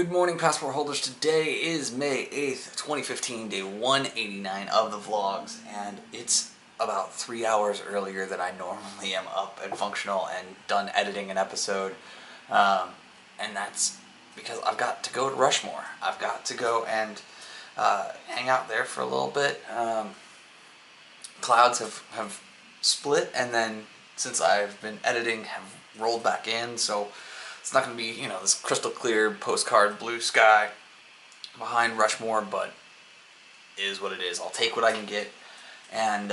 Good morning, passport holders. Today is May 8th, 2015, day 189 of the vlogs, and it's about 3 hours earlier than I normally am up and functional and done editing an episode. And that's because I've got to go to Rushmore. I've got to go and hang out there for a little bit. Clouds have split, and then since I've been editing, have rolled back in, so it's not going to be, you know, this crystal clear postcard blue sky behind Rushmore, but it is what it is. I'll take what I can get and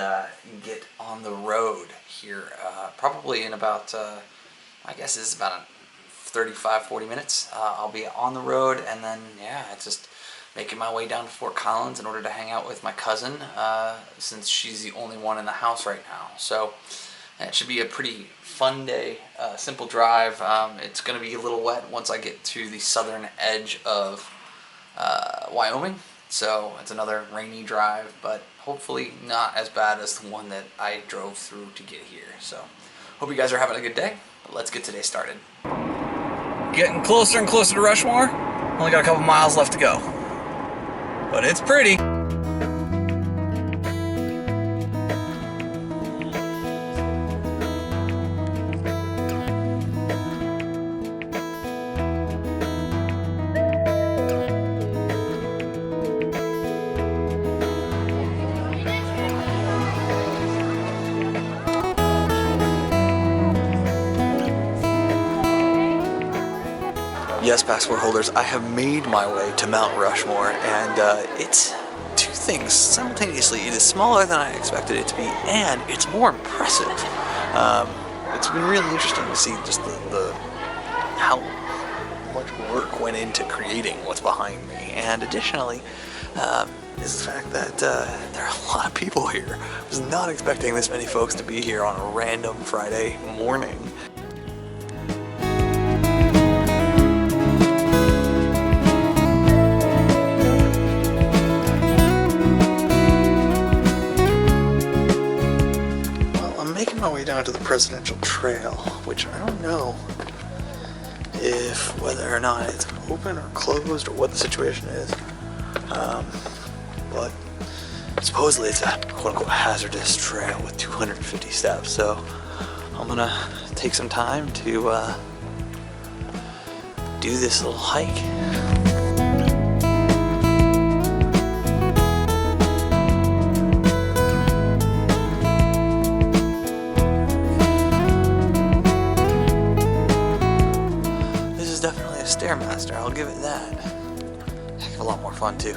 get on the road here probably in about, I guess it's about 35-40 minutes. I'll be on the road, and then, yeah, it's just making my way down to Fort Collins in order to hang out with my cousin, since she's the only one in the house right now. So it should be a pretty fun day, simple drive. It's going to be a little wet once I get to the southern edge of Wyoming, so it's another rainy drive, but hopefully not as bad as the one that I drove through to get here. So hope you guys are having a good day, but let's get today started. Getting closer and closer to Rushmore. Only got a couple miles left to go, but it's pretty. Yes, passport holders, I have made my way to Mount Rushmore, and it's two things simultaneously. It is smaller than I expected it to be, and it's more impressive. It's been really interesting to see just the how much work went into creating what's behind me, and additionally is the fact that there are a lot of people here. I was not expecting this many folks to be here on a random Friday morning. My way down to the Presidential Trail, which I don't know if whether or not it's open or closed or what the situation is, but supposedly it's a quote-unquote hazardous trail with 250 steps, so I'm gonna take some time to do this little hike. Stairmaster, I'll give it that. Heck of a lot more fun too.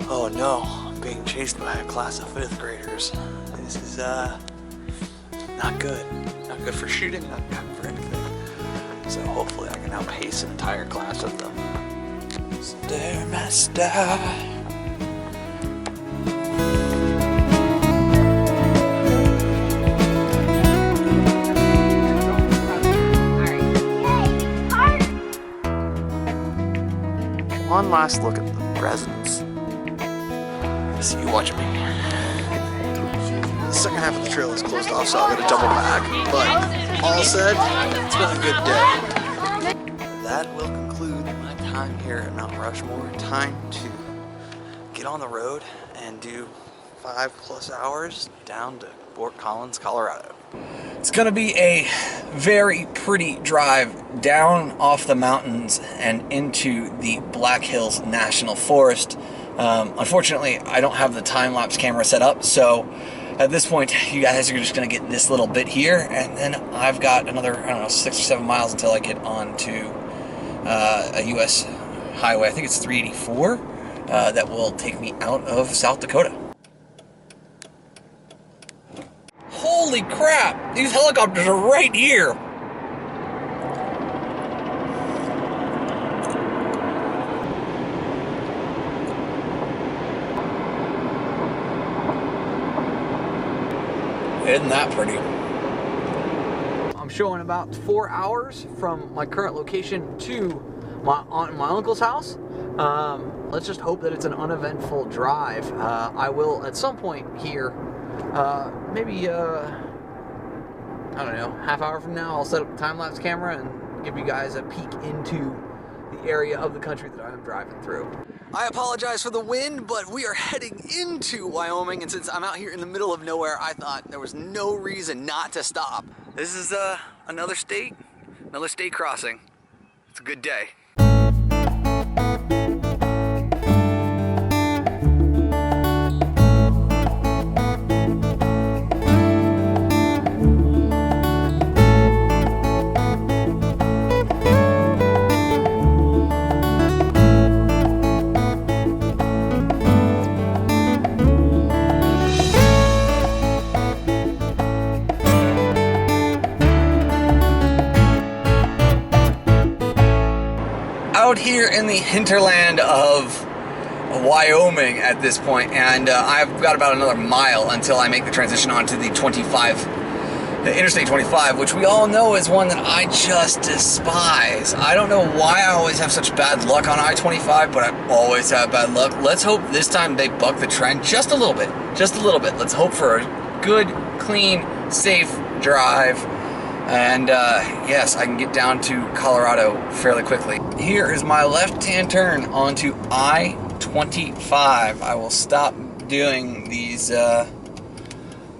Oh no, I'm being chased by a class of 5th graders. This is not good. Not good for shooting, not good for anything. So hopefully I can outpace an entire class of them. Stairmaster. One last look at the presents. See you watching me. The second half of the trail is closed off, so I'm gonna double back. But all said, it's been a good day. That will conclude my time here at Mount Rushmore. Time to get on the road and do 5+ hours down to Fort Collins, Colorado. It's gonna be a very pretty drive down off the mountains and into the Black Hills National Forest. Unfortunately, I don't have the time-lapse camera set up, so at this point, you guys are just gonna get this little bit here, and then I've got another, I don't know, 6 or 7 miles until I get onto a U.S. highway. I think it's 384 that will take me out of South Dakota. Holy crap! These helicopters are right here! Isn't that pretty? I'm showing about 4 hours from my current location to my aunt and my uncle's house. Let's just hope that it's an uneventful drive. I will at some point here, maybe I don't know, half hour from now, I'll set up a time-lapse camera and give you guys a peek into the area of the country that I'm driving through. I apologize for the wind, but we are heading into Wyoming, and since I'm out here in the middle of nowhere, I thought there was no reason not to stop. This is another state crossing. It's a good day. Out here in the hinterland of Wyoming at this point, and I've got about another mile until I make the transition onto the Interstate 25, which we all know is one that I just despise. I don't know why I always have such bad luck on I-25, but I always have bad luck. Let's hope this time they buck the trend just a little bit. Let's hope for a good, clean, safe drive. And yes, I can get down to Colorado fairly quickly. Here is my left-hand turn onto I-25. I will stop doing these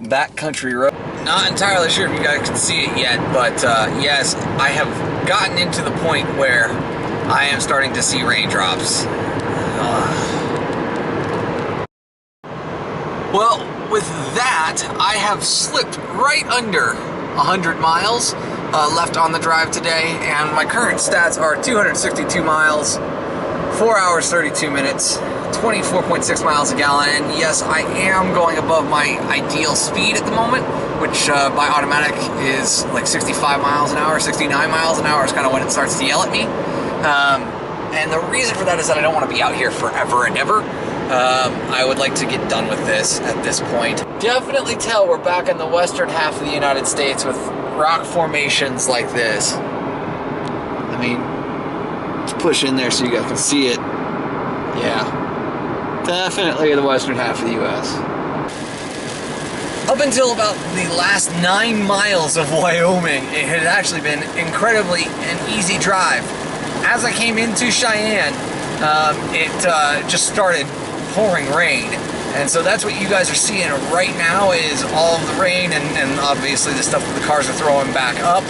backcountry roads. Not entirely sure if you guys can see it yet, but yes, I have gotten into the point where I am starting to see raindrops. Well, with that, I have slipped right under 100 miles left on the drive today, and my current stats are 262 miles, 4 hours 32 minutes, 24.6 miles a gallon, and yes, I am going above my ideal speed at the moment, which by automatic is like 65 miles an hour, 69 miles an hour is kind of when it starts to yell at me. And the reason for that is that I don't want to be out here forever and ever. I would like to get done with this at this point. Definitely tell we're back in the western half of the United States with rock formations like this. I mean, let's push in there so you guys can see it. Yeah, definitely the western half of the U.S. Up until about the last 9 miles of Wyoming, it had actually been incredibly an easy drive. As I came into Cheyenne, it just started pouring rain, and so that's what you guys are seeing right now is all of the rain and obviously the stuff that the cars are throwing back up.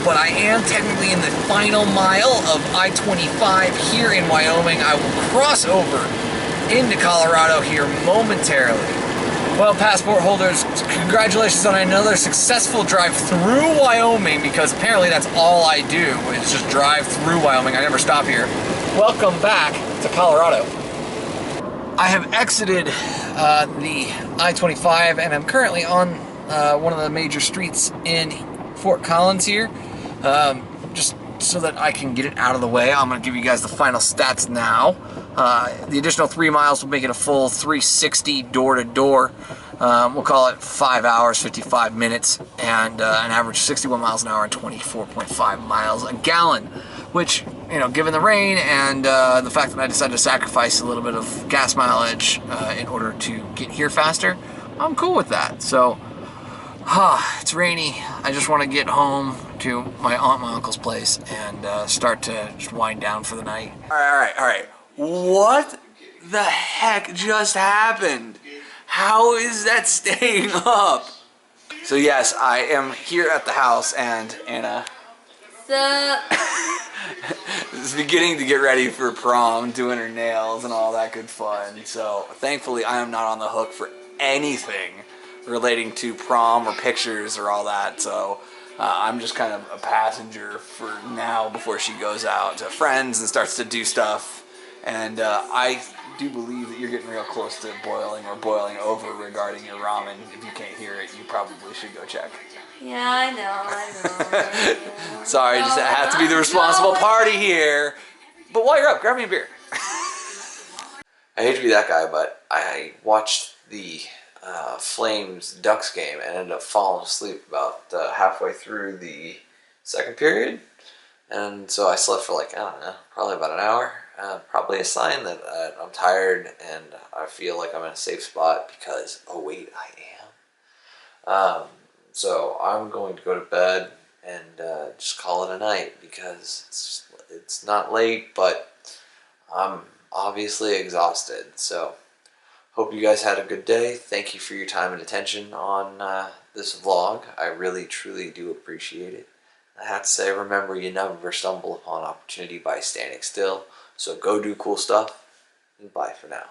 But I am technically in the final mile of I-25 here in Wyoming. I will cross over into Colorado here momentarily. Well, passport holders, congratulations on another successful drive through Wyoming, because apparently that's all I do is just drive through Wyoming. I never stop here. Welcome back to Colorado. I have exited the I-25, and I'm currently on one of the major streets in Fort Collins here, just so that I can get it out of the way. I'm going to give you guys the final stats now. The additional 3 miles will make it a full 360 door-to-door. We'll call it 5 hours, 55 minutes, and an average 61 miles an hour and 24.5 miles a gallon, which, you know, given the rain and the fact that I decided to sacrifice a little bit of gas mileage in order to get here faster, I'm cool with that. So, it's rainy. I just want to get home to my aunt and my uncle's place and start to just wind down for the night. All right. What the heck just happened? How is that staying up? So yes, I am here at the house, and Anna is beginning to get ready for prom, doing her nails and all that good fun. So thankfully I am not on the hook for anything relating to prom or pictures or all that. So I'm just kind of a passenger for now before she goes out to friends and starts to do stuff. And I do believe that you're getting real close to boiling or boiling over regarding your ramen. If you can't hear it, you probably should go check. Yeah, I know. Sorry, just I have to be the responsible party here. But while you're up, grab me a beer. I hate to be that guy, but I watched the Flames Ducks game and ended up falling asleep about halfway through the second period. And so I slept for like, I don't know, probably about an hour. Probably a sign that I'm tired and I feel like I'm in a safe spot because, oh wait, I am. So I'm going to go to bed and just call it a night because it's It's not late, but I'm obviously exhausted. So hope you guys had a good day. Thank you for your time and attention on this vlog. I really, truly do appreciate it. I have to say, remember, you never stumble upon opportunity by standing still. So go do cool stuff, and bye for now.